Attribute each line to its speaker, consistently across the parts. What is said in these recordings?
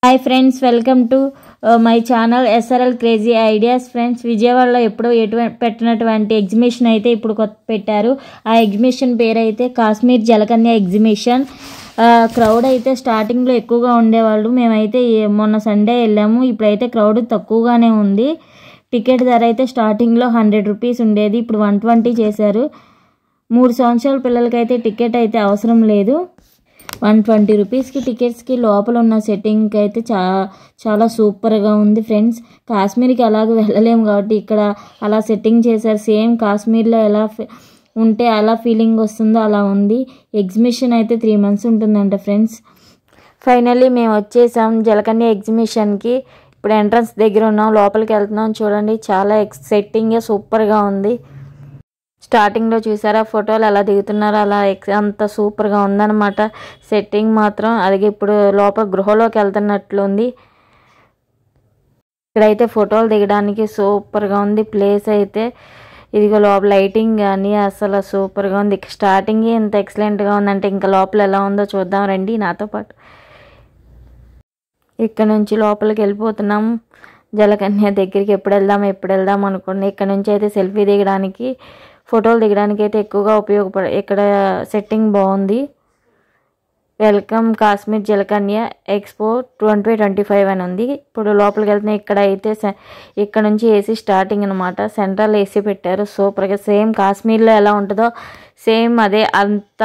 Speaker 1: Hi friends, welcome to my channel SRL crazy ideas. Friends, విజయవాడలో ఎప్పుడో పెట్టినటువంటి exhibition అయితే ఇప్పుడు కొత్త పెట్టారు. ఆ ఎగ్జిబిషన్ పేరు అయితే కాశ్మీర్ జలకన్య ఎగ్జిబిషన్. క్రౌడ్ అయితే స్టార్టింగ్లో ఎక్కువగా ఉండేవాళ్ళు. మేమైతే మొన్న సండే వెళ్ళాము. ఇప్పుడైతే క్రౌడ్ తక్కువగానే ఉంది. టికెట్ ధర అయితే స్టార్టింగ్లో 100 రూపీస్ ఉండేది, ఇప్పుడు 120 చేశారు. 3 సంవత్సరాల పిల్లలకైతే టికెట్ అయితే అవసరం లేదు. 120 రూపీస్కి టికెట్స్కి లోపల ఉన్న సెట్టింగ్ అయితే చాలా సూపర్గా ఉంది ఫ్రెండ్స్. కాశ్మీర్కి అలాగ వెళ్ళలేము కాబట్టి ఇక్కడ అలా సెట్టింగ్ చేశారు. సేమ్ కాశ్మీర్లో ఎలా ఉంటే అలా ఫీలింగ్ వస్తుందో అలా ఉంది. ఎగ్జిబిషన్ అయితే 3 months ఉంటుందంట ఫ్రెండ్స్. ఫైనల్లీ మేము వచ్చేసాం జలకన్య ఎగ్జిబిషన్కి. ఇప్పుడు ఎంట్రన్స్ దగ్గర ఉన్నాం, లోపలికి వెళ్తున్నాం. చూడండి, చాలా సెట్టింగ్ సూపర్గా ఉంది. స్టార్టింగ్లో చూసారా ఫోటోలు ఎలా దిగుతున్నారో, అలా అంత సూపర్గా ఉందన్నమాట సెట్టింగ్ మాత్రం. అలాగే ఇప్పుడు లోపల గృహలోకి వెళ్తున్నట్లుంది. ఇక్కడైతే ఫోటోలు దిగడానికి సూపర్గా ఉంది ప్లేస్ అయితే. ఇదిగో లోపల లైటింగ్ కానీ అసలు సూపర్గా ఉంది. స్టార్టింగ్ ఎంత ఎక్సలెంట్గా ఉందంటే ఇంకా లోపల ఎలా ఉందో చూద్దాం రండి నాతో పాటు. ఇక్కడ నుంచి లోపలికి వెళ్ళిపోతున్నాం జలకన్య దగ్గరికి. ఎప్పుడు వెళ్దాం అనుకోండి. ఇక్కడ నుంచి అయితే సెల్ఫీ దిగడానికి, ఫోటోలు దిగడానికి అయితే ఎక్కువగా ఇక్కడ సెట్టింగ్ బాగుంది. వెల్కమ్ కాశ్మీర్ జలకన్య ఎక్స్పో 2025 అని ఉంది. ఇప్పుడు లోపలికి వెళ్తున్నాయి. ఇక్కడ అయితే ఇక్కడ నుంచి ఏసీ స్టార్టింగ్ అనమాట. సెంట్రల్ ఏసీ పెట్టారు సూపర్గా. సేమ్ కాశ్మీర్లో ఎలా ఉంటుందో సేమ్ అదే, అంత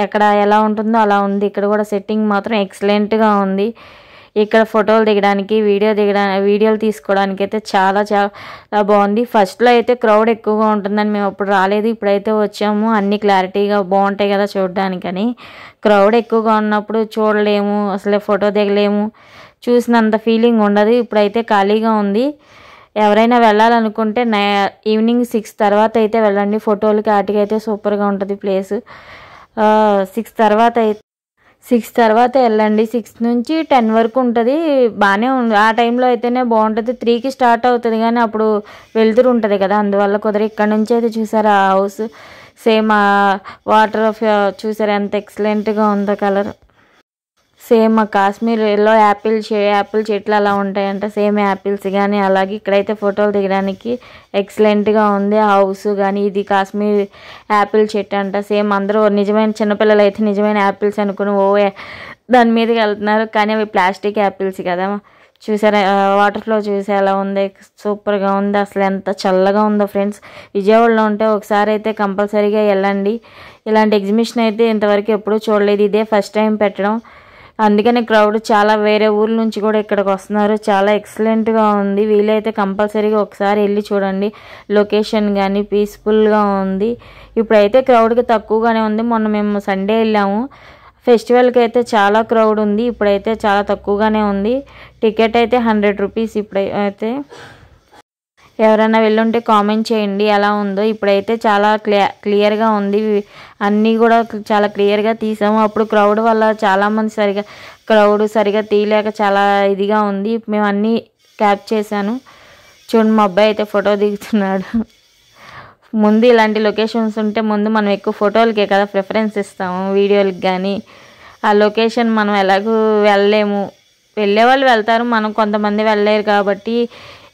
Speaker 1: ఎక్కడ ఎలా ఉంటుందో అలా ఉంది. ఇక్కడ కూడా సెట్టింగ్ మాత్రం ఎక్సలెంట్గా ఉంది. ఇక్కడ ఫోటోలు దిగడానికి, వీడియోలు తీసుకోవడానికి అయితే చాలా బాగుంది. ఫస్ట్లో అయితే క్రౌడ్ ఎక్కువగా ఉంటుందని మేము అప్పుడు రాలేదు. ఇప్పుడైతే వచ్చాము. అన్నీ క్లారిటీగా బాగుంటాయి కదా చూడడానికని. క్రౌడ్ ఎక్కువగా ఉన్నప్పుడు చూడలేము, అసలే ఫోటో దిగలేము, చూసినంత ఫీలింగ్ ఉండదు. ఇప్పుడైతే ఖాళీగా ఉంది. ఎవరైనా వెళ్ళాలనుకుంటే ఈవినింగ్ 6 తర్వాత అయితే వెళ్ళండి. ఫోటోలకి వాటికి అయితే సూపర్గా ఉంటుంది ప్లేస్. 6 తర్వాత వెళ్ళండి. 6 నుంచి 10 వరకు ఉంటుంది. బాగానే ఉంది. ఆ టైంలో అయితేనే బాగుంటుంది. 3కి స్టార్ట్ అవుతుంది కానీ అప్పుడు వెళ్తురు ఉంటుంది కదా, అందువల్ల కుదరదు. ఇక్కడ నుంచి అయితే చూసారా ఆ హౌస్, సేమ్ వాటర్ చూసారా ఎంత ఎక్సలెంట్గా ఉందో colour. Same Kashmir yellow Apple చెట్లు అలా ఉంటాయంట, సేమ్ యాపిల్స్ కానీ అలాగే. ఇక్కడైతే ఫోటోలు దిగడానికి ఎక్సలెంట్గా ఉంది. ఆ హౌస్ కానీ ఇది కాశ్మీర్ యాపిల్ చెట్టు అంట. సేమ్ అందరూ నిజమైన చిన్నపిల్లలు అయితే నిజమైన యాపిల్స్ అనుకుని దాని మీదకి వెళ్తున్నారు, కానీ అవి ప్లాస్టిక్ యాపిల్స్ కదా. చూసారా వాటర్ ఫ్లో చూసి ఎలా ఉంది, సూపర్గా ఉంది. అసలు ఎంత చల్లగా ఉందో ఫ్రెండ్స్. విజయవాడలో ఉంటే ఒకసారి అయితే కంపల్సరీగా వెళ్ళండి. ఇలాంటి ఎగ్జిబిషన్ అయితే ఇంతవరకు ఎప్పుడూ చూడలేదు, ఇదే ఫస్ట్ టైం పెట్టడం. అందుకని క్రౌడ్ చాలా వేరే ఊర్ల నుంచి కూడా ఇక్కడికి వస్తున్నారు. చాలా ఎక్సలెంట్గా ఉంది. వీలైతే కంపల్సరీగా ఒకసారి వెళ్ళి చూడండి. లొకేషన్ కానీ పీస్ఫుల్గా ఉంది. ఇప్పుడైతే క్రౌడ్కి తక్కువగానే ఉంది. మొన్న మేము సండే వెళ్ళాము. ఫెస్టివల్కి అయితే చాలా క్రౌడ్ ఉంది. ఇప్పుడైతే చాలా తక్కువగానే ఉంది. టికెట్ అయితే 100 రూపీస్. ఇప్పుడైతే ఎవరైనా వెళ్ళుంటే కామెంట్ చేయండి ఎలా ఉందో. ఇప్పుడైతే చాలా క్లియర్గా ఉంది. అన్నీ కూడా చాలా క్లియర్గా తీసాము. అప్పుడు క్రౌడ్ వల్ల చాలామంది సరిగా తీయలేక చాలా ఇదిగా ఉంది. మేము అన్నీ క్యాప్ చేశాను. చూడండి, మా అబ్బాయి అయితే ఫోటో దిగుతున్నాడు. ముందు ఇలాంటి లొకేషన్స్ ఉంటే ముందు మనం ఎక్కువ ఫోటోలకే కదా ప్రిఫరెన్స్ ఇస్తాము, వీడియోలకి కానీ. ఆ లొకేషన్ మనం ఎలాగూ వెళ్ళలేము. వెళ్ళేవాళ్ళు వెళ్తారు, మనం కొంతమంది వెళ్ళలేరు కాబట్టి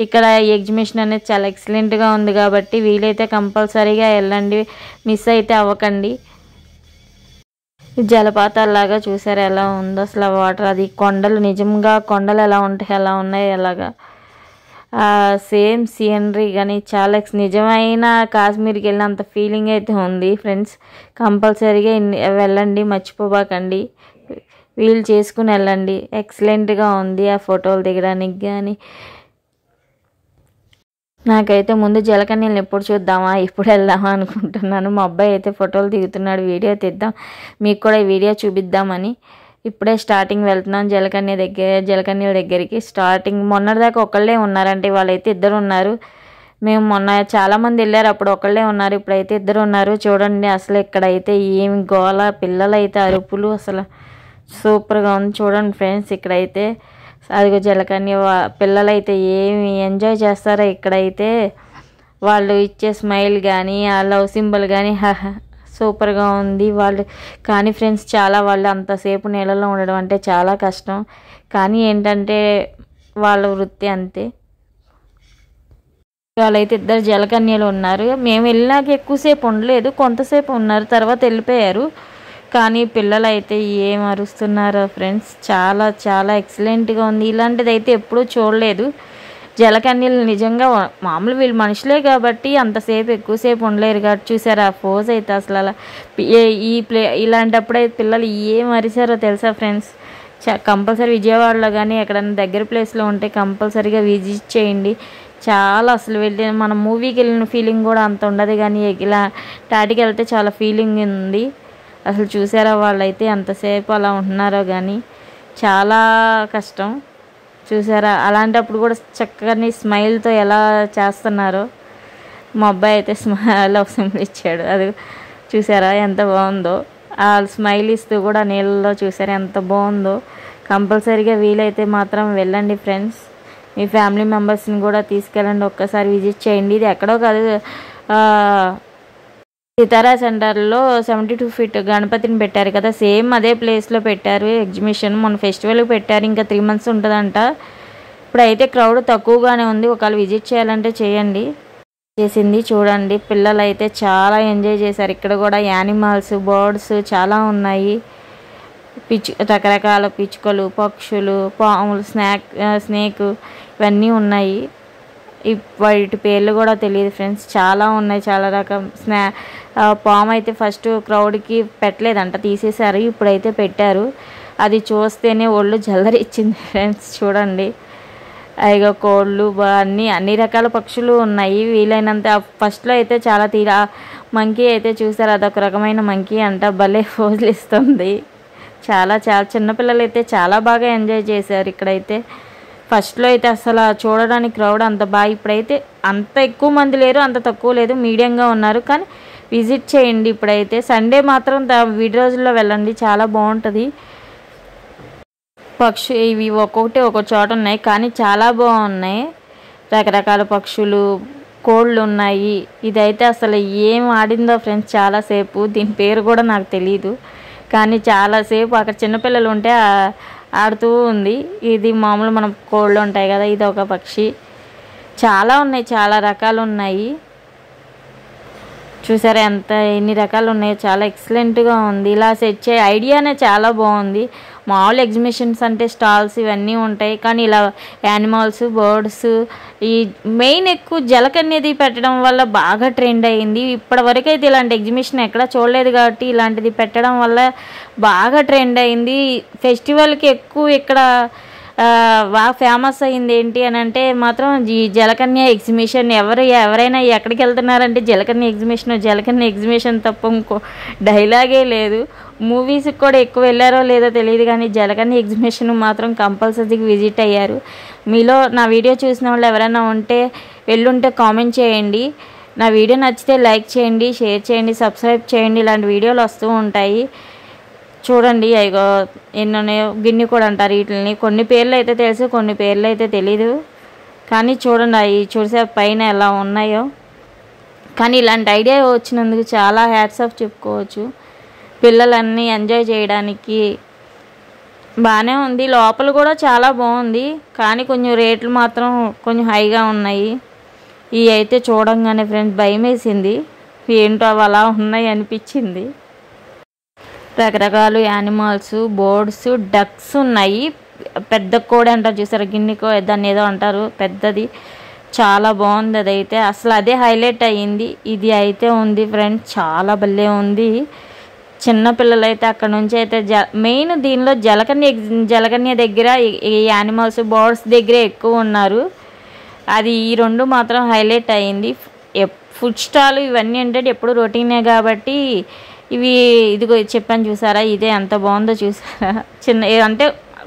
Speaker 1: ఇక్కడ ఎగ్జిబిషన్ అనేది చాలా ఎక్సలెంట్గా ఉంది కాబట్టి వీలైతే కంపల్సరీగా వెళ్ళండి, మిస్ అయితే అవ్వకండి. జలపాతాల్లాగా చూసారు ఎలా ఉందో అసలు వాటర్. అది కొండలు, నిజంగా కొండలు ఎలా ఉంటాయి అలా ఉన్నాయి అలాగా. సేమ్ సీనరీ కానీ చాలా నిజమైన కాశ్మీర్కి వెళ్ళినంత ఫీలింగ్ అయితే ఉంది ఫ్రెండ్స్. కంపల్సరీగా వెళ్ళండి, మర్చిపోబాకండి. వీలు చేసుకుని వెళ్ళండి. ఎక్సలెంట్గా ఉంది ఆ ఫోటోలు దిగడానికి కానీ. నాకైతే ముందు జలకన్యలను ఎప్పుడు చూద్దామా, ఎప్పుడు వెళ్దామా అనుకుంటున్నాను. మా అబ్బాయి అయితే ఫోటోలు దిగుతున్నాడు, వీడియో తీద్దాం, మీకు కూడా ఈ వీడియో చూపిద్దామని. ఇప్పుడే స్టార్టింగ్ వెళ్తున్నాం జలకన్యల దగ్గరికి. స్టార్టింగ్ మొన్నటిదాకా ఒకళ్ళే ఉన్నారంటే, వాళ్ళైతే 2 ఉన్నారు. మేము మొన్న చాలామంది వెళ్ళారు, అప్పుడు ఒకళ్ళే ఉన్నారు, ఇప్పుడైతే 2 ఉన్నారు. చూడండి అసలు ఇక్కడైతే ఏమి గోల, పిల్లలైతే అరుపులు, అసలు సూపర్గా ఉంది. చూడండి ఫ్రెండ్స్, ఇక్కడైతే అదిగో జలకన్య పిల్లలైతే ఏమి ఎంజాయ్ చేస్తారో. ఇక్కడైతే వాళ్ళు ఇచ్చే స్మైల్ కానీ ఆ లవ్ సింబల్ కానీ సూపర్గా ఉంది వాళ్ళు. కానీ ఫ్రెండ్స్, చాలా వాళ్ళు అంతసేపు నీళ్ళలో ఉండడం అంటే చాలా కష్టం. కానీ ఏంటంటే వాళ్ళ వృత్తి అంతే. వాళ్ళైతే ఇద్దరు జలకన్యలు ఉన్నారు. మేము వెళ్ళినాక ఎక్కువసేపు ఉండలేదు, కొంతసేపు ఉన్నారు, తర్వాత వెళ్ళిపోయారు. కానీ పిల్లలు అయితే ఏం అరుస్తున్నారో ఫ్రెండ్స్, చాలా చాలా ఎక్సలెంట్గా ఉంది. ఇలాంటిది అయితే ఎప్పుడూ చూడలేదు. జలకన్యలు నిజంగా మామూలు వీళ్ళు మనుషులే కాబట్టి అంతసేపు ఎక్కువసేపు ఉండలేరు కాబట్టి చూసారు ఆ పోజ్ అయితే అసలు అలా ఇలాంటప్పుడు అయితే పిల్లలు ఏం అరిసారో తెలుసా ఫ్రెండ్స్. కంపల్సరీ విజయవాడలో కానీ ఎక్కడైనా దగ్గర ప్లేస్లో ఉంటే కంపల్సరీగా విజిట్ చేయండి. చాలా అసలు మనం మూవీకి వెళ్ళిన ఫీలింగ్ కూడా అంత ఉండదు, కానీ ఇలా టాటికి వెళ్తే చాలా ఫీలింగ్ ఉంది. అసలు చూసారా వాళ్ళైతే ఎంతసేపు అలా ఉంటున్నారో, కానీ చాలా కష్టం. చూసారా అలాంటప్పుడు కూడా చక్కని స్మైల్తో ఎలా చేస్తున్నారో. మా అబ్బాయి అయితే లవ్ సింబల్ ఇచ్చాడు, అది చూసారా ఎంత బాగుందో. ఆ స్మైల్ ఇస్తూ కూడా నీళ్ళలో చూసారా ఎంత బాగుందో. కంపల్సరీగా వీలైతే మాత్రం వెళ్ళండి ఫ్రెండ్స్. మీ ఫ్యామిలీ మెంబర్స్ని కూడా తీసుకెళ్ళండి, ఒక్కసారి విజిట్ చేయండి. ఇది ఎక్కడో కాదు, సితారా సెంటర్లో 72 feet గణపతిని పెట్టారు కదా, సేమ్ అదే ప్లేస్లో పెట్టారు ఎగ్జిబిషన్. మొన్న ఫెస్టివల్కి పెట్టారు, ఇంకా 3 months ఉంటుందంట. ఇప్పుడైతే క్రౌడ్ తక్కువగానే ఉంది, ఒకవేళ విజిట్ చేయాలంటే చేయండి. చేసింది చూడండి, పిల్లలు అయితే చాలా ఎంజాయ్ చేశారు. ఇక్కడ కూడా యానిమల్స్, బర్డ్స్ చాలా ఉన్నాయి. రకరకాల పిచ్చుకలు, పక్షులు, పాములు, స్నేక్ ఇవన్నీ ఉన్నాయి. వాటి పేర్లు కూడా తెలియదు ఫ్రెండ్స్, చాలా ఉన్నాయి, చాలా రకం. పాము అయితే ఫస్ట్ క్రౌడ్కి పెట్టలేదంట, తీసేశారు, ఇప్పుడైతే పెట్టారు. అది చూస్తేనే ఒళ్ళు జల్లరిచ్చింది ఫ్రెండ్స్. చూడండి అయిగా కోళ్ళు, అన్ని రకాల పక్షులు ఉన్నాయి. వీలైనంత ఫస్ట్లో అయితే చాలా మంకీ అయితే చూసారు, అదొక రకమైన మంకీ అంట, భలే ఫోజులు ఇస్తుంది. చాలా చాలా చిన్నపిల్లలు అయితే చాలా బాగా ఎంజాయ్ చేశారు. ఇక్కడైతే ఫస్ట్లో అయితే అసలు చూడడానికి క్రౌడ్ అంత బాగా, ఇప్పుడైతే అంత ఎక్కువ మంది లేరు, అంత తక్కువ లేదు, మీడియంగా ఉన్నారు. కానీ విజిట్ చేయండి. ఇప్పుడైతే సండే మాత్రం వీడి రోజుల్లో వెళ్ళండి, చాలా బాగుంటుంది. ఇవి ఒక్కొక్కటి ఒక్కొక్క చోట ఉన్నాయి, కానీ చాలా బాగున్నాయి. రకరకాల పక్షులు, కోళ్ళు ఉన్నాయి. ఇదైతే అసలు ఏం ఆడిందో ఫ్రెండ్స్ చాలాసేపు, దీని పేరు కూడా నాకు తెలీదు, కానీ చాలాసేపు అక్కడ చిన్నపిల్లలు ఉంటే ఆడుతూ ఉంది. ఇది మామూలు మనం కోళ్ళు ఉంటాయి కదా, ఇది ఒక పక్షి. చాలా ఉన్నాయి, చాలా రకాలు ఉన్నాయి. చూసారా ఎన్ని రకాలు ఉన్నాయో, చాలా ఎక్సలెంట్గా ఉంది. ఇలా సెట్ చే ఐడియానే చాలా బాగుంది. మామూలు ఎగ్జిబిషన్స్ అంటే స్టాల్స్ ఇవన్నీ ఉంటాయి, కానీ ఇలా యానిమల్స్, బర్డ్స్, ఈ మెయిన్ ఎక్కువ జలకన్యది పెట్టడం వల్ల బాగా ట్రెండ్ అయ్యింది. ఇప్పటివరకు అయితే ఇలాంటి ఎగ్జిబిషన్ ఎక్కడ చూడలేదు కాబట్టి ఇలాంటిది పెట్టడం వల్ల బాగా ట్రెండ్ అయింది. ఫెస్టివల్కి ఎక్కువ ఇక్కడ బాగా ఫేమస్ అయింది. ఏంటి అని అంటే మాత్రం ఈ జలకన్య ఎగ్జిబిషన్. ఎవరైనా ఎక్కడికి వెళ్తున్నారంటే జలకన్య ఎగ్జిబిషన్ తప్ప ఇంకో డైలాగే లేదు. మూవీస్కి కూడా ఎక్కువ వెళ్ళారో లేదో తెలియదు, కానీ జలకన్య ఎగ్జిబిషన్ మాత్రం కంపల్సరీగా విజిట్ అయ్యారు. మీలో నా వీడియో చూసిన వాళ్ళు ఎవరైనా ఉంటే వెళ్ళుంటే కామెంట్ చేయండి. నా వీడియో నచ్చితే లైక్ చేయండి, షేర్ చేయండి, సబ్స్క్రైబ్ చేయండి. ఇలాంటి వీడియోలు వస్తూ ఉంటాయి. చూడండి అయ్యో ఎన్నున్నాయో. గిన్నె కూడా అంటారు వీటిని. కొన్ని పేర్లు అయితే తెలుసు, కొన్ని పేర్లు అయితే తెలీదు. కానీ చూడండి అవి చూసే పైన ఎలా ఉన్నాయో. కానీ ఇలాంటి ఐడియా వచ్చినందుకు చాలా హ్యాట్స్ ఆఫ్ చెప్పుకోవచ్చు. పిల్లలన్నీ ఎంజాయ్ చేయడానికి బాగానే ఉంది. లోపల కూడా చాలా బాగుంది, కానీ కొంచెం రేట్లు మాత్రం కొంచెం హైగా ఉన్నాయి. ఇవి అయితే చూడంగానే ఫ్రెండ్స్ భయం వేసింది, ఏంటో అవి అలా ఉన్నాయి అనిపించింది. రకరకాల యానిమల్స్, బర్డ్స్, డక్స్ ఉన్నాయి. పెద్ద కోడి అంటారు చూసారు, గిన్నెకో దాన్ని ఏదో అంటారు, పెద్దది. చాలా బాగుంది అదైతే, అసలు అదే హైలైట్ అయ్యింది. ఇది అయితే ఉంది ఫ్రెండ్స్, చాలా భలే ఉంది. చిన్నపిల్లలు అయితే అక్కడ నుంచి అయితే మెయిన్ దీనిలో జలకన్య దగ్గర ఈ యానిమల్స్, బర్డ్స్ దగ్గరే ఎక్కువ ఉన్నారు. అది ఈ రెండు మాత్రం హైలైట్ అయ్యింది. ఫుడ్ స్టాల్ ఇవన్నీ అంటే ఎప్పుడు రొటీనే కాబట్టి ఇదిగో చెప్పాను చూసారా, ఇదే ఎంత బాగుందో చూసారా. అంటే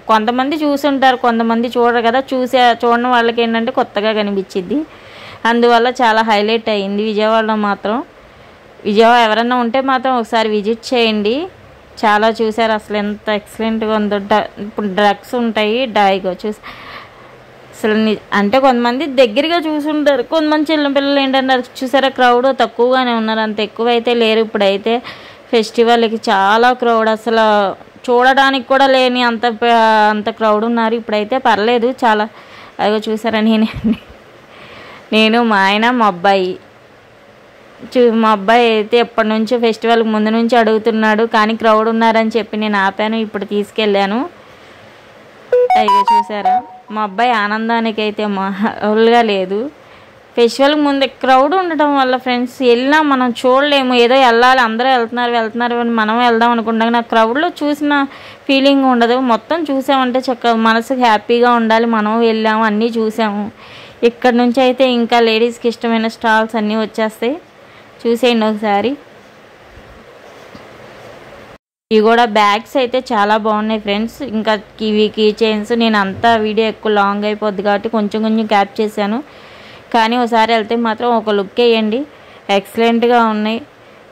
Speaker 1: కొంతమంది చూసుంటారు, కొంతమంది చూడరు కదా. చూడని వాళ్ళకి ఏంటంటే కొత్తగా కనిపించింది, అందువల్ల చాలా హైలైట్ అయ్యింది. విజయవాడలో మాత్రం ఎవరైనా ఉంటే మాత్రం ఒకసారి విజిట్ చేయండి. చాలా చూసారు అసలు ఎంత ఎక్సలెంట్గా ఉందో. ఇప్పుడు డ్రగ్స్ ఉంటాయి, డాయిగో అసలు అంటే కొంతమంది దగ్గరగా చూసుంటారు, కొంతమంది చిన్నపిల్లలు ఏంటంటారు చూసారా, క్రౌడ్ తక్కువగానే ఉన్నారు, అంత ఎక్కువ అయితే లేరు. ఇప్పుడైతే ఫెస్టివల్కి చాలా క్రౌడ్, అసలు చూడడానికి కూడా లేని అంత క్రౌడ్ ఉన్నారు. ఇప్పుడైతే పర్లేదు చాలా. అదిగో చూసారా, నేను మా ఆయన మా అబ్బాయి మా అబ్బాయి అయితే ఎప్పటి నుంచో ఫెస్టివల్కి ముందు నుంచి అడుగుతున్నాడు, కానీ క్రౌడ్ ఉన్నారని చెప్పి నేను ఆపాను. ఇప్పుడు తీసుకెళ్ళాను. అయ్యో చూసారా, మా అబ్బాయి ఆనందానికి అయితే మామూలుగా లేదు. ఫెస్టివల్కి ముందు క్రౌడ్ ఉండటం వల్ల ఫ్రెండ్స్ వెళ్ళినా మనం చూడలేము. ఏదో వెళ్ళాలి, అందరూ వెళ్తున్నారు అని మనం వెళ్దాం అనుకుంటాం. నాకు క్రౌడ్లో చూసిన ఫీలింగ్ ఉండదు. మొత్తం చూసామంటే చక్కగా మనసుకు హ్యాపీగా ఉండాలి. మనం వెళ్ళాము, అన్నీ చూసాము. ఇక్కడ నుంచి అయితే ఇంకా లేడీస్కి ఇష్టమైన స్టాల్స్ అన్నీ వచ్చేస్తాయి. చూసేయండి ఒకసారి. ఇవి కూడా బ్యాగ్స్ అయితే చాలా బాగున్నాయి ఫ్రెండ్స్. ఇంకా కివీ కీ చైన్స్. నేను అంతా వీడియో ఎక్కువ లాంగ్ అయిపోద్ది కాబట్టి కొంచెం క్యాప్ చేశాను. కానీ ఒకసారి వెళ్తే మాత్రం ఒక లుక్ వేయండి, ఎక్సలెంట్గా ఉన్నాయి.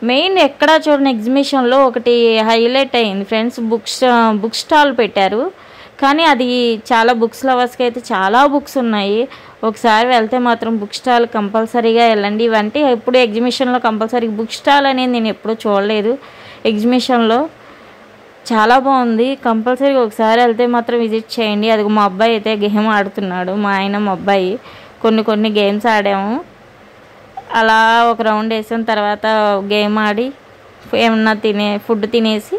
Speaker 1: మెయిన్ ఎక్కడ చూడండి ఎగ్జిబిషన్లో ఒకటి హైలైట్ అయింది ఫ్రెండ్స్, బుక్ స్టాల్ పెట్టారు. కానీ అది చాలా బుక్స్ లవర్స్కి అయితే చాలా బుక్స్ ఉన్నాయి. ఒకసారి వెళ్తే మాత్రం బుక్ స్టాల్ కంపల్సరీగా వెళ్ళండి. ఇవంటే ఎప్పుడు ఎగ్జిబిషన్లో కంపల్సరీ బుక్ స్టాల్ అనేది నేను ఎప్పుడూ చూడలేదు. ఎగ్జిబిషన్లో చాలా బాగుంది. కంపల్సరీగా ఒకసారి వెళ్తే మాత్రం విజిట్ చేయండి. అది మా అబ్బాయి అయితే గేమ్ ఆడుతున్నాడు, మా ఆయన మా అబ్బాయి. కొన్ని గేమ్స్ ఆడాము. అలా ఒక రౌండ్ వేసిన తర్వాత గేమ్ ఆడి ఏమన్నా ఫుడ్ తినేసి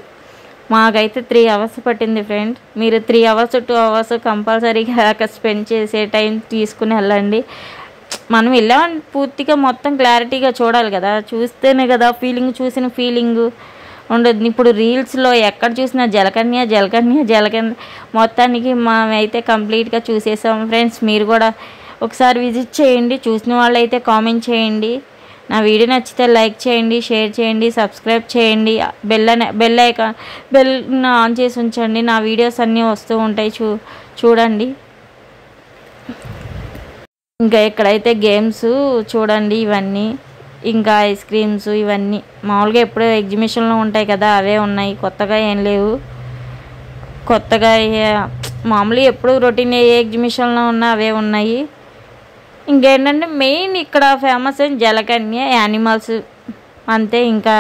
Speaker 1: మాకైతే 3 hours పట్టింది ఫ్రెండ్. మీరు 3 hours 2 hours కంపల్సరీగా స్పెండ్ చేసే టైం తీసుకుని వెళ్ళండి. మనం వెళ్ళామని పూర్తిగా మొత్తం క్లారిటీగా చూడాలి కదా, చూస్తేనే కదా చూసిన ఫీలింగ్ ఉండదు. ఇప్పుడు రీల్స్లో ఎక్కడ చూసినా జలకన్య మొత్తానికి మేమైతే కంప్లీట్గా చూసేసాం ఫ్రెండ్స్. మీరు కూడా ఒకసారి విజిట్ చేయండి. చూసిన వాళ్ళైతే కామెంట్ చేయండి. నా వీడియో నచ్చితే లైక్ చేయండి, షేర్ చేయండి, సబ్స్క్రైబ్ చేయండి. బెల్ ఆన్ చేసి ఉంచండి. నా వీడియోస్ అన్నీ వస్తూ ఉంటాయి, చూడండి. ఇంకా ఇక్కడైతే గేమ్స్ చూడండి, ఇవన్నీ ఇంకా ఐస్ క్రీమ్స్ ఇవన్నీ మామూలుగా ఎప్పుడూ ఎగ్జిబిషన్లో ఉంటాయి కదా, అవే ఉన్నాయి. కొత్తగా ఏం లేవు. కొత్తగా మామూలుగా ఎప్పుడు రొటీన్ ఏ ఎగ్జిబిషన్లో ఉన్నా అవే ఉన్నాయి. ఇంకేంటంటే మెయిన్ ఇక్కడ ఫేమస్ జలకన్య, యానిమల్స్ అంతే. ఇంకా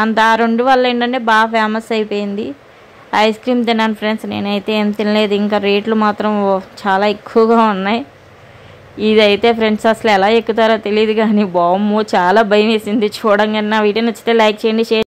Speaker 1: అంత ఆ 2 వల్ల ఏంటంటే బాగా ఫేమస్ అయిపోయింది. ఐస్ క్రీమ్ తిన్నాను ఫ్రెండ్స్, నేనైతే ఏం తినలేదు. ఇంకా రేట్లు మాత్రం చాలా ఎక్కువగా ఉన్నాయి. ఇదైతే ఫ్రెండ్స్ అసలు ఎలా ఎక్కుతారో తెలియదు కానీ బామ్మో చాలా భయం వేసింది చూడంగానే. నా వీడియో నచ్చితే లైక్ చేయండి, షేర్